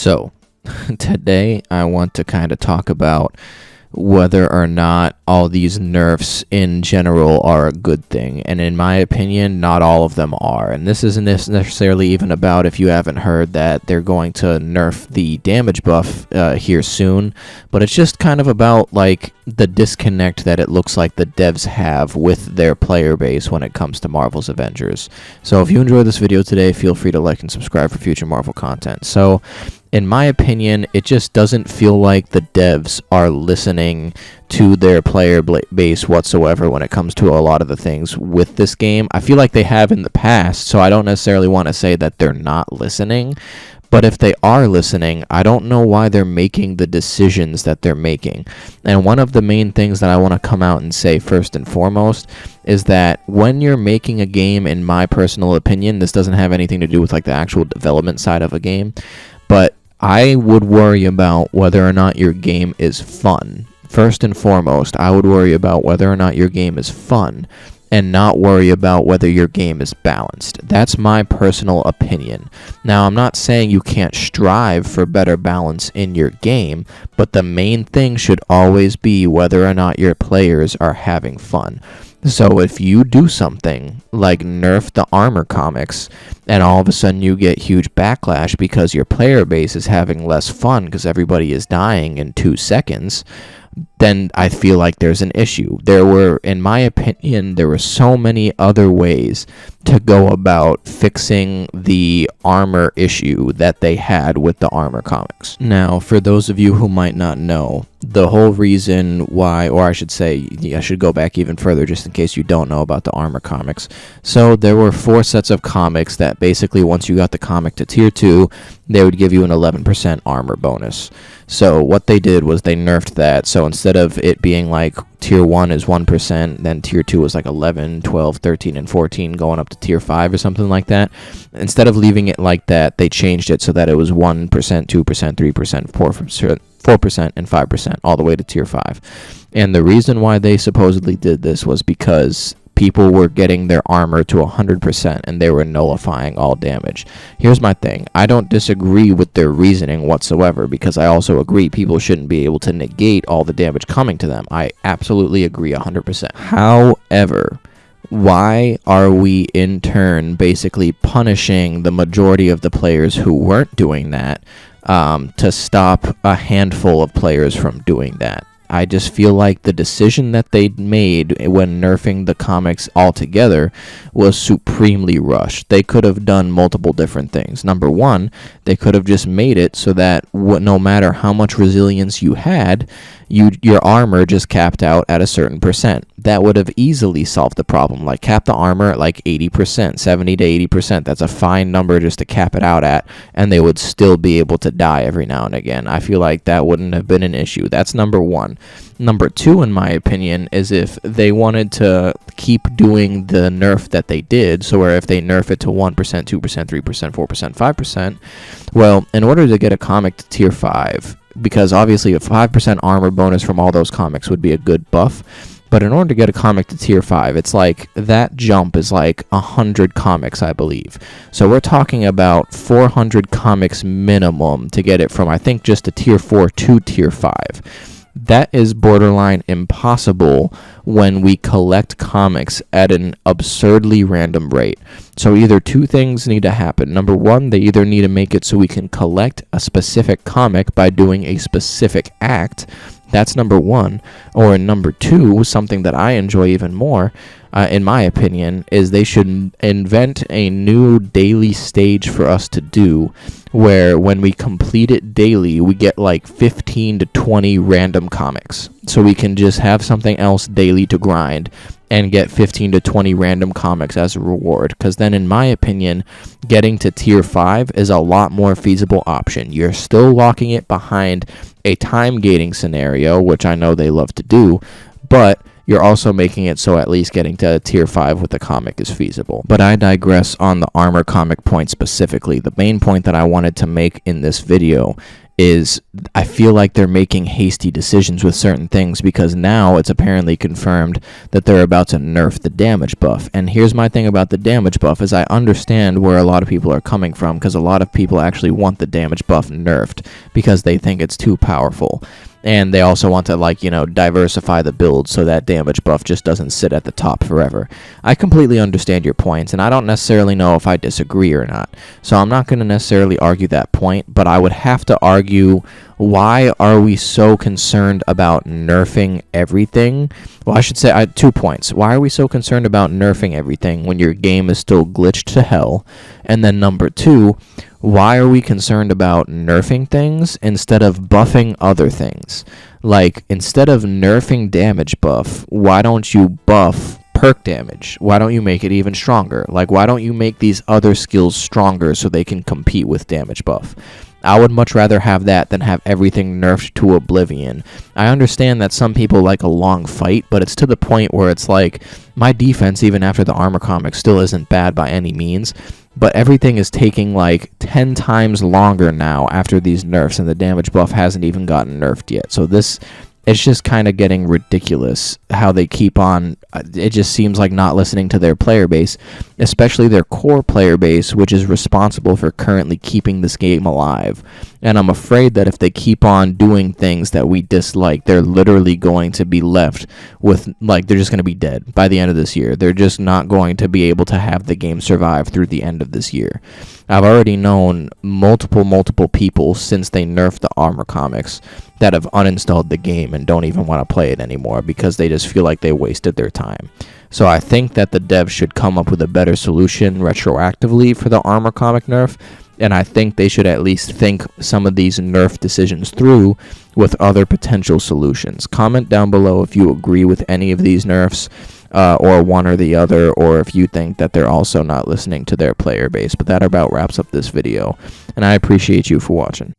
So, today I want to kind of talk about whether or not all these nerfs in general are a good thing. And in my opinion, not all of them are. And this isn't necessarily even about, if you haven't heard, that they're going to nerf the damage buff here soon. But it's just kind of about, like, the disconnect that it looks like the devs have with their player base when it comes to Marvel's Avengers. So if you enjoyed this video today, feel free to like and subscribe for future Marvel content. So, in my opinion, it just doesn't feel like the devs are listening to their player base whatsoever when it comes to a lot of the things with this game. I feel like they have in the past, so I don't necessarily want to say that they're not listening. But if they are listening, I don't know why they're making the decisions that they're making. And one of the main things that I want to come out and say first and foremost is that when you're making a game, in my personal opinion, this doesn't have anything to do with like the actual development side of a game, but I would worry about whether or not your game is fun. First and foremost, I would worry about whether or not your game is fun and not worry about whether your game is balanced. That's my personal opinion. Now, I'm not saying you can't strive for better balance in your game, but the main thing should always be whether or not your players are having fun. So if you do something like nerf the armor comics and all of a sudden you get huge backlash because your player base is having less fun because everybody is dying in 2 seconds, then I feel like there's an issue. In my opinion, there were so many other ways to go about fixing the armor issue that they had with the armor comics. Now, for those of you who might not know, the whole reason why, or I should say, I should go back even further just in case you don't know about the armor comics. So there were 4 sets of comics that basically once you got the comic to tier 2, they would give you an 11% armor bonus. So what they did was they nerfed that. So instead of it being like tier 1 is 1%, then tier 2 was like 11, 12, 13, and 14 going up to tier 5 or something like that. Instead of leaving it like that, they changed it so that it was 1%, 2%, 3%, 4%, and 5% all the way to tier 5. And the reason why they supposedly did this was because people were getting their armor to 100% and they were nullifying all damage. Here's my thing. I don't disagree with their reasoning whatsoever, because I also agree people shouldn't be able to negate all the damage coming to them. I absolutely agree 100%. However, why are we in turn basically punishing the majority of the players who weren't doing that to stop a handful of players from doing that? I just feel like the decision that they made when nerfing the comics altogether was supremely rushed. They could have done multiple different things. Number one, they could have just made it so that no matter how much resilience you had, your armor just capped out at a certain percent. That would have easily solved the problem. Like, cap the armor at like 80%, 70 to 80%. That's a fine number just to cap it out at, and they would still be able to die every now and again. I feel like that wouldn't have been an issue. That's number one. Number two, in my opinion, is if they wanted to keep doing the nerf that they did, so where if they nerf it to 1%, 2%, 3%, 4%, 5%, well, in order to get a comic to tier 5, because obviously a 5% armor bonus from all those comics would be a good buff, but in order to get a comic to tier 5, it's like that jump is like 100 comics, I believe. So we're talking about 400 comics minimum to get it from, I think, just a tier 4 to tier 5. That is borderline impossible when we collect comics at an absurdly random rate. So either two things need to happen. Number one, they either need to make it so we can collect a specific comic by doing a specific act. That's number one. Or number two, something that I enjoy even more, in my opinion, is they should invent a new daily stage for us to do, where when we complete it daily, we get like 15 to 20 random comics. So we can just have something else daily to grind and get 15 to 20 random comics as a reward. Because then, in my opinion, getting to tier 5 is a lot more feasible option. You're still locking it behind a time gating scenario, which I know they love to do, but you're also making it so at least getting to tier 5 with the comic is feasible. But I digress on the armor comic point specifically. The main point that I wanted to make in this video is I feel like they're making hasty decisions with certain things, because now it's apparently confirmed that they're about to nerf the damage buff. And here's my thing about the damage buff is I understand where a lot of people are coming from, because a lot of people actually want the damage buff nerfed because they think it's too powerful. And they also want to, like, diversify the build so that damage buff just doesn't sit at the top forever. I completely understand your points, and I don't necessarily know if I disagree or not. So I'm not going to necessarily argue that point, but I would have to argue, why are we so concerned about nerfing everything? Well, I should say, I had 2 points. Why are we so concerned about nerfing everything when your game is still glitched to hell? And then number 2, why are we concerned about nerfing things instead of buffing other things? Like, instead of nerfing damage buff, why don't you buff perk damage? Why don't you make it even stronger? Like, why don't you make these other skills stronger so they can compete with damage buff? I would much rather have that than have everything nerfed to oblivion. I understand that some people like a long fight, but it's to the point where it's like, my defense, even after the armor comic, still isn't bad by any means, but everything is taking like 10 times longer now after these nerfs, and the damage buff hasn't even gotten nerfed yet. So it's just kind of getting ridiculous how they keep on. It just seems like not listening to their player base, especially their core player base, which is responsible for currently keeping this game alive. And I'm afraid that if they keep on doing things that we dislike, they're literally going to be left with, like, they're just going to be dead by the end of this year. They're just not going to be able to have the game survive through the end of this year. I've already known multiple people since they nerfed the armor comics that have uninstalled the game and don't even want to play it anymore because they just feel like they wasted their time. So I think that the devs should come up with a better solution retroactively for the armor comic nerf, and I think they should at least think some of these nerf decisions through with other potential solutions. Comment down below if you agree with any of these nerfs, or one or the other, or if you think that they're also not listening to their player base. But that about wraps up this video, and I appreciate you for watching.